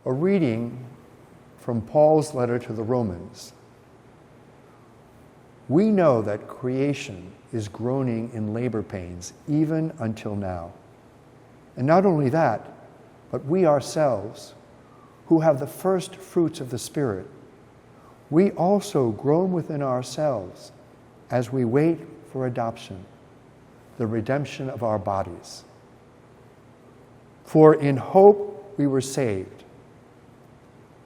A reading from Paul's letter to the Romans. We know that creation is groaning in labor pains even until now. And not only that, but we ourselves, who have the first fruits of the Spirit, we also groan within ourselves as we wait for adoption, the redemption of our bodies. For in hope we were saved.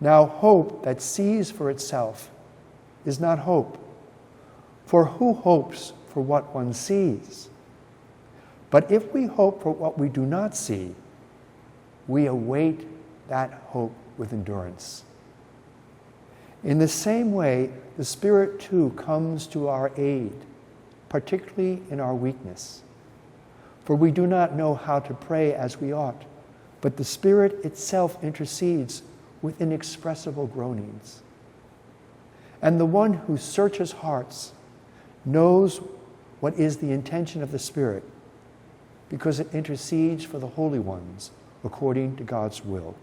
Now hope that sees for itself is not hope. For who hopes for what one sees? But if we hope for what we do not see, we await that hope with endurance. In the same way, the Spirit too comes to our aid, particularly in our weakness. For we do not know how to pray as we ought, but the Spirit itself intercedes with inexpressible groanings. And the one who searches hearts knows what is the intention of the Spirit, because it intercedes for the holy ones according to God's will.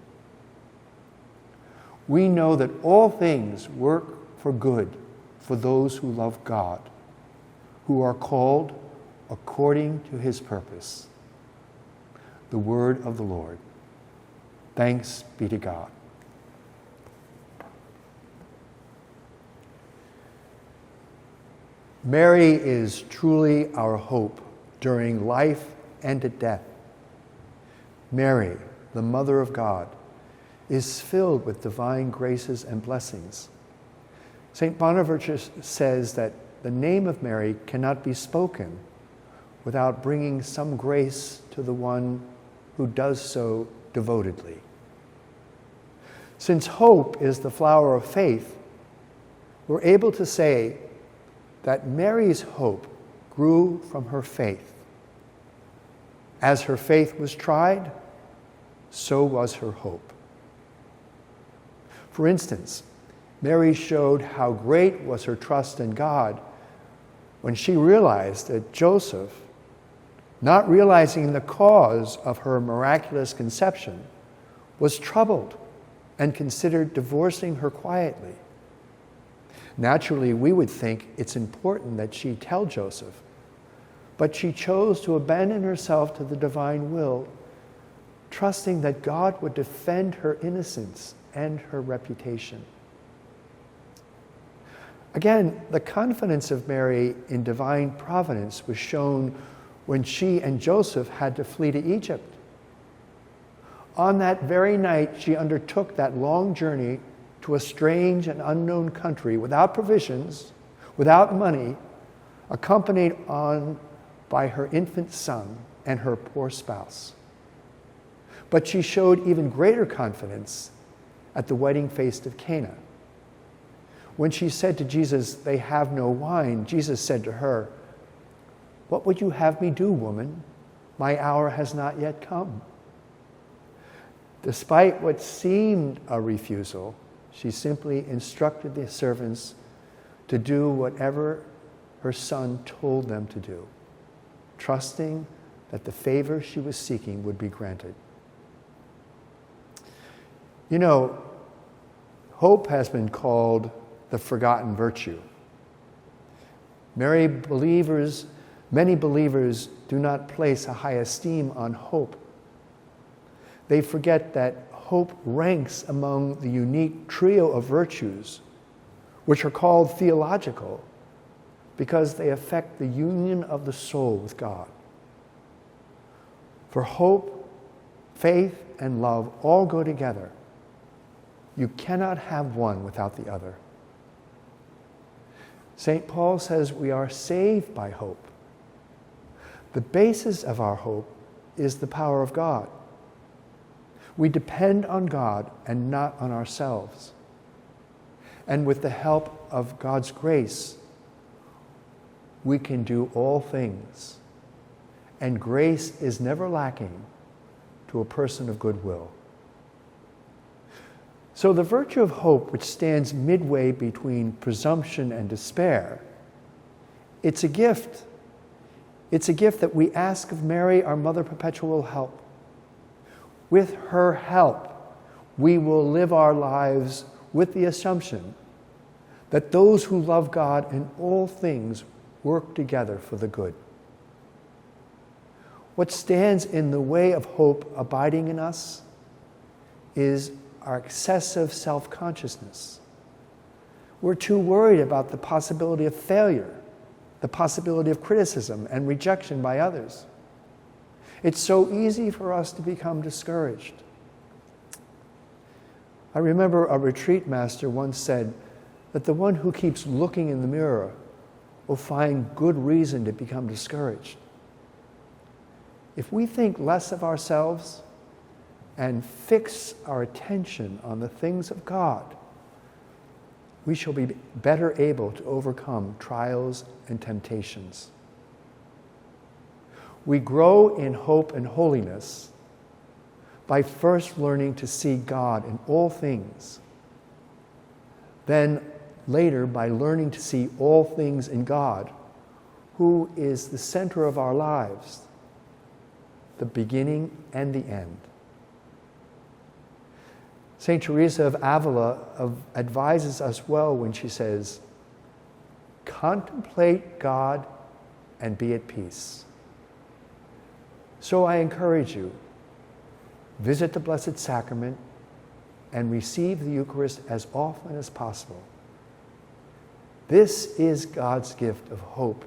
We know that all things work for good for those who love God, who are called according to his purpose. The word of the Lord. Thanks be to God. Mary is truly our hope during life and at death. Mary, the Mother of God, is filled with divine graces and blessings. St. Bonaventure says that the name of Mary cannot be spoken without bringing some grace to the one who does so devotedly. Since hope is the flower of faith, we're able to say that Mary's hope grew from her faith. As her faith was tried, so was her hope. For instance, Mary showed how great was her trust in God when she realized that Joseph, not realizing the cause of her miraculous conception, was troubled and considered divorcing her quietly. Naturally, we would think it's important that she tell Joseph, but she chose to abandon herself to the divine will, trusting that God would defend her innocence and her reputation. Again, the confidence of Mary in divine providence was shown when she and Joseph had to flee to Egypt. On that very night, she undertook that long journey to a strange and unknown country without provisions, without money, accompanied on by her infant son and her poor spouse. But she showed even greater confidence at the wedding feast of Cana. When she said to Jesus, "They have no wine," Jesus said to her, "What would you have me do, woman? My hour has not yet come." Despite what seemed a refusal, she simply instructed the servants to do whatever her son told them to do, trusting that the favor she was seeking would be granted. You know, hope has been called the forgotten virtue. Many believers do not place a high esteem on hope. They forget that hope ranks among the unique trio of virtues, which are called theological, because they affect the union of the soul with God. For hope, faith, and love all go together. You cannot have one without the other. St. Paul says we are saved by hope. The basis of our hope is the power of God. We depend on God and not on ourselves. And with the help of God's grace, we can do all things. And grace is never lacking to a person of good will. So the virtue of hope, which stands midway between presumption and despair, it's a gift. It's a gift that we ask of Mary, our Mother Perpetual help. With her help, we will live our lives with the assumption that those who love God in all things work together for the good. What stands in the way of hope abiding in us is our excessive self-consciousness. We're too worried about the possibility of failure, the possibility of criticism and rejection by others. It's so easy for us to become discouraged. I remember a retreat master once said that the one who keeps looking in the mirror will find good reason to become discouraged. If we think less of ourselves and fix our attention on the things of God, we shall be better able to overcome trials and temptations. We grow in hope and holiness by first learning to see God in all things, then later by learning to see all things in God, who is the center of our lives, the beginning and the end. St. Teresa of Avila advises us well when she says, "Contemplate God and be at peace." So I encourage you, visit the Blessed Sacrament and receive the Eucharist as often as possible. This is God's gift of hope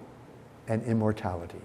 and immortality.